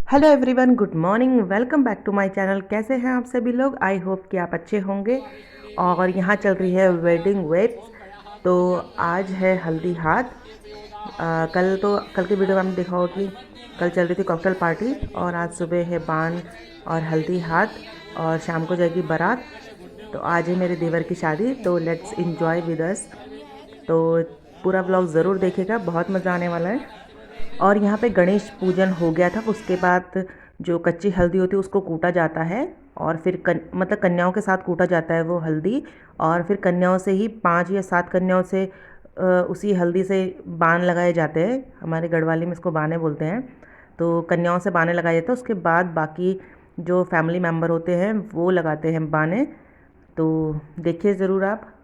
Hello everyone, good morning. Welcome back to my channel. कैसे हैं आप सभी लोग? आई होप कि आप अच्छे होंगे। और यहाँ चल रही है वेडिंग वेब्स। तो आज है हल्दी हाथ। कल की वीडियो में आपने देखा होगा कि कल चल रही थी कॉकटेल पार्टी, और आज सुबह है बान और हल्दी हाथ, और शाम को जाएगी बारात। तो आज है मेरे देवर की शादी, तो लेट्स इन्जॉय विद अस। तो पूरा ब्लॉग ज़रूर देखिएगा, बहुत मज़ा आने वाला है। और यहाँ पे गणेश पूजन हो गया था। उसके बाद जो कच्ची हल्दी होती है उसको कूटा जाता है, और फिर मतलब कन्याओं के साथ कूटा जाता है वो हल्दी। और फिर कन्याओं से ही 5 या 7 कन्याओं से उसी हल्दी से बान लगाए जाते हैं। हमारे गढ़वाली में इसको बाने बोलते हैं। तो कन्याओं से बाने लगाए जाते हैं, उसके बाद बाकी जो फैमिली मेम्बर होते हैं वो लगाते हैं बाने। तो देखिए ज़रूर आप।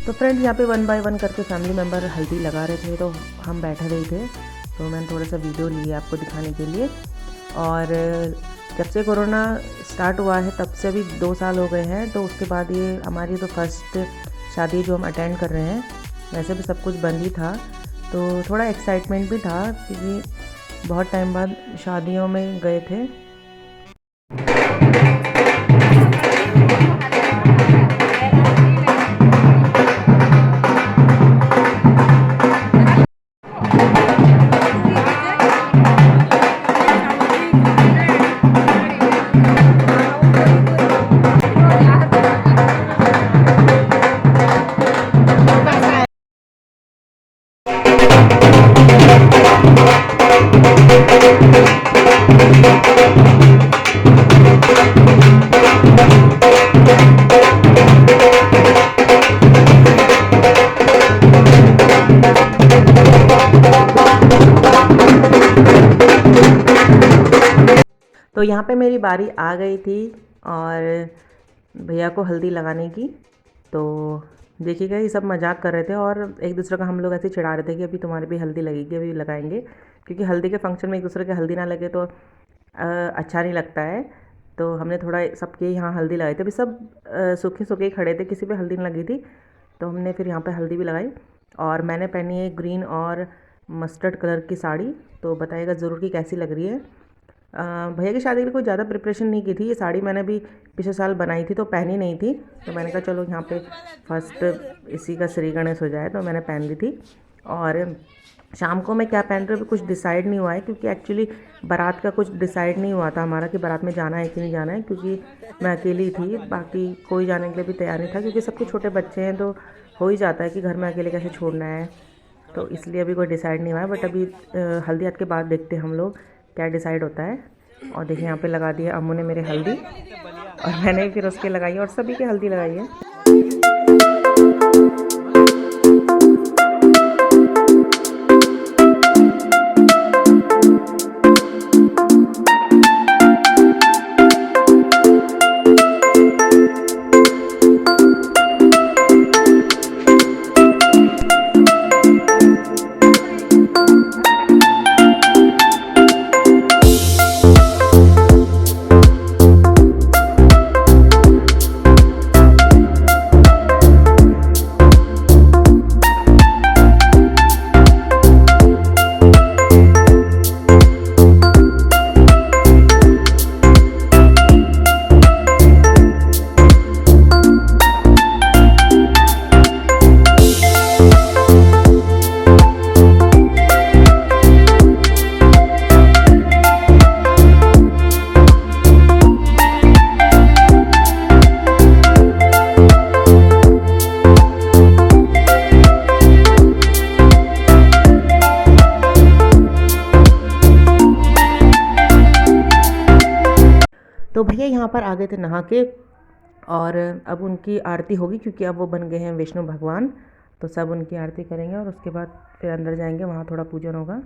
तो फ्रेंड्स, यहाँ पे 1 बाय 1 करके फैमिली मेम्बर हल्दी लगा रहे थे, तो हम बैठे हुए थे। तो मैंने थोड़ा सा वीडियो लिया आपको दिखाने के लिए। और जब से कोरोना स्टार्ट हुआ है तब से अभी 2 साल हो गए हैं। तो उसके बाद ये हमारी तो फर्स्ट शादी जो हम अटेंड कर रहे हैं। वैसे भी सब कुछ बंद ही था, तो थोड़ा एक्साइटमेंट भी था, क्योंकि बहुत टाइम बाद शादियों में गए थे। तो यहाँ पे मेरी बारी आ गई थी, और भैया को हल्दी लगाने की। तो देखिएगा ये सब मजाक कर रहे थे और एक दूसरे का हम लोग ऐसे चिढ़ा रहे थे कि अभी तुम्हारे भी हल्दी लगेगी, अभी लगाएंगे, क्योंकि हल्दी के फंक्शन में एक दूसरे के हल्दी ना लगे तो अच्छा नहीं लगता है। तो हमने थोड़ा सबके यहाँ हल्दी लगाई थी, अभी सब सूखे सूखे ही खड़े थे, किसी पे हल्दी नहीं लगी थी, तो हमने फिर यहाँ पे हल्दी भी लगाई। और मैंने पहनी है ग्रीन और मस्टर्ड कलर की साड़ी, तो बताइएगा ज़रूर कि कैसी लग रही है। भैया की शादी के लिए कोई ज़्यादा प्रिपरेशन नहीं की थी, ये साड़ी मैंने भी पिछले साल बनाई थी तो पहनी नहीं थी, तो मैंने कहा चलो यहाँ पे फर्स्ट इसी का श्री गणेश हो जाए, तो मैंने पहन ली थी। और शाम को मैं क्या पहन रही हूँ कुछ डिसाइड नहीं हुआ है, क्योंकि एक्चुअली बारात का कुछ डिसाइड नहीं हुआ था हमारा कि बारात में जाना है कि नहीं जाना है, क्योंकि मैं अकेली थी, बाकी कोई जाने के लिए भी तैयार नहीं था, क्योंकि सबके छोटे बच्चे हैं तो हो ही जाता है कि घर में अकेले कैसे छोड़ना है, तो इसलिए अभी कोई डिसाइड नहीं हुआ है। बट अभी हल्दी हाथ के बाद देखते हैं हम लोग क्या डिसाइड होता है। और देखिए यहाँ पे लगा दिया अम्मू ने मेरे हल्दी, और मैंने फिर उसके लगाई और सभी के हल्दी लगाई है। तो भैया यहाँ पर आ गए थे नहा के, और अब उनकी आरती होगी, क्योंकि अब वो बन गए हैं विष्णु भगवान, तो सब उनकी आरती करेंगे और उसके बाद फिर अंदर जाएंगे, वहाँ थोड़ा पूजन होगा।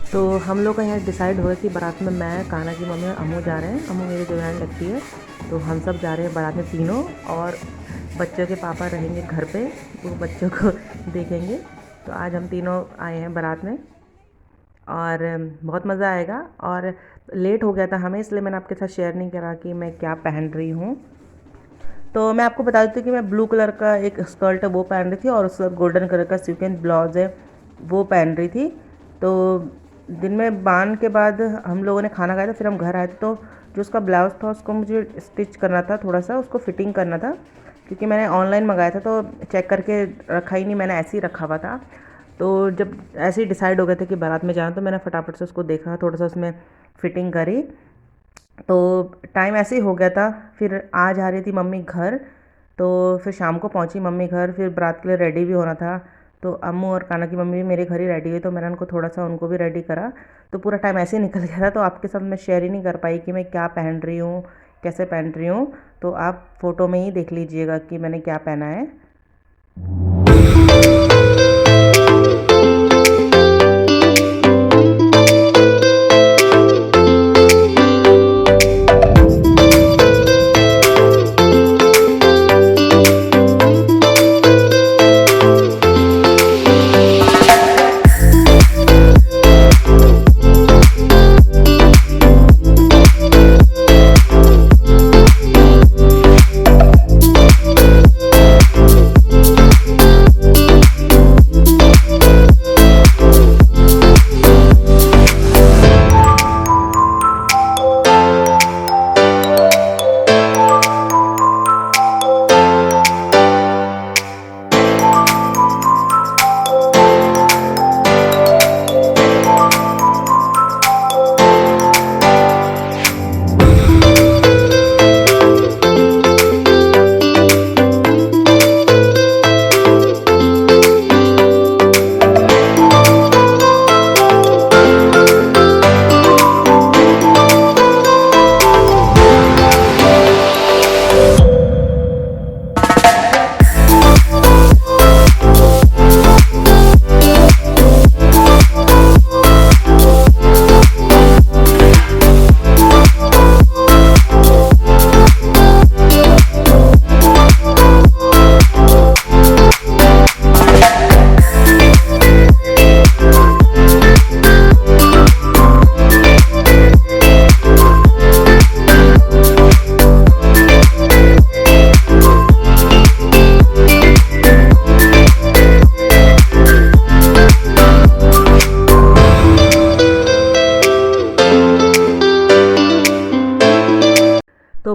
तो हम लोग का यहाँ डिसाइड हुआ कि बारात में मैं, कान्हा की मम्मी और अम्मू जा रहे हैं। अम्मू मेरी देवरानी लगती है, तो हम सब जा रहे हैं बारात में तीनों, और बच्चों के पापा रहेंगे घर पे, वो बच्चों को देखेंगे। तो आज हम तीनों आए हैं बारात में और बहुत मज़ा आएगा। और लेट हो गया था हमें, इसलिए मैंने आपके साथ शेयर नहीं करा कि मैं क्या पहन रही हूँ। तो मैं आपको बता देती हूँ कि मैं ब्लू कलर का एक स्कर्ट है वो पहन रही थी, और उसका गोल्डन कलर का सीक्वेंस ब्लाउज़ है वो पहन रही थी। तो दिन में बांध के बाद हम लोगों ने खाना खाया था, फिर हम घर आए थे, तो जो उसका ब्लाउज़ था उसको मुझे स्टिच करना था, थोड़ा सा उसको फिटिंग करना था, क्योंकि मैंने ऑनलाइन मंगाया था तो चेक करके रखा ही नहीं, मैंने ऐसे ही रखा हुआ था। तो जब ऐसे ही डिसाइड हो गए थे कि बारात में जाना, तो मैंने फटाफट से उसको देखा, थोड़ा सा उसमें फ़िटिंग करी, तो टाइम ऐसे ही हो गया था। फिर आज आ रही थी मम्मी घर, तो फिर शाम को पहुंची मम्मी घर, फिर बारात के लिए रेडी भी होना था, तो अम्मू और कान्हा की मम्मी भी मेरे घर ही रेडी हुई, तो मैंने उनको थोड़ा सा उनको भी रेडी करा। तो पूरा टाइम ऐसे ही निकल गया था, तो आपके साथ मैं शेयर ही नहीं कर पाई कि मैं क्या पहन रही हूँ, कैसे पहन रही हूँ। तो आप फ़ोटो में ही देख लीजिएगा कि मैंने क्या पहना है।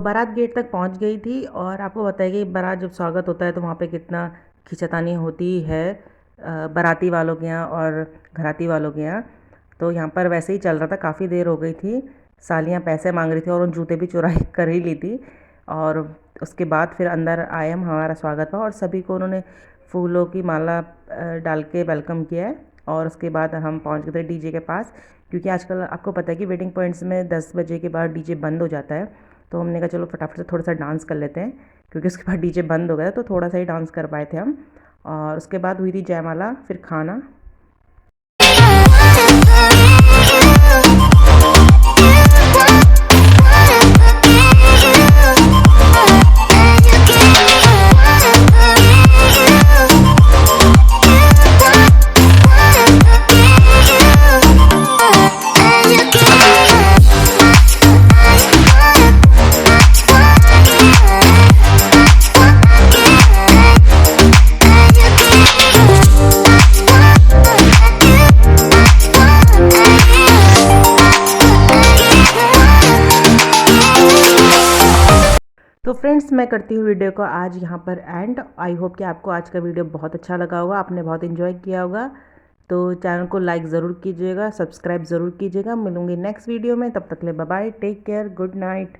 बारात गेट तक पहुंच गई थी और आपको बताया कि बारात जब स्वागत होता है तो वहाँ पे कितना खींचातानी होती है बाराती वालों के यहाँ और घराती वालों के यहाँ। तो यहाँ पर वैसे ही चल रहा था, काफ़ी देर हो गई थी, सालियाँ पैसे मांग रही थी और उन जूते भी चुराई कर ही ली थी। और उसके बाद फिर अंदर आए हम, हमारा स्वागत हुआ और सभी को उन्होंने फूलों की माला डाल के वेलकम किया है। और उसके बाद हम पहुंच गए थे डीजे के पास, क्योंकि आजकल आपको पता है कि वेडिंग पॉइंट्स में 10 बजे के बाद डीजे बंद हो जाता है। तो हमने कहा चलो फटाफट से थोड़ा सा डांस कर लेते हैं, क्योंकि उसके बाद डीजे बंद हो गया तो थोड़ा सा ही डांस कर पाए थे हम। और उसके बाद हुई थी जयमाला, फिर खाना। तो फ्रेंड्स, मैं करती हूँ वीडियो को आज यहाँ पर एंड। आई होप कि आपको आज का वीडियो बहुत अच्छा लगा होगा, आपने बहुत इन्जॉय किया होगा। तो चैनल को लाइक ज़रूर कीजिएगा, सब्सक्राइब ज़रूर कीजिएगा। मिलूंगी नेक्स्ट वीडियो में, तब तक ले bye bye, take care, good night.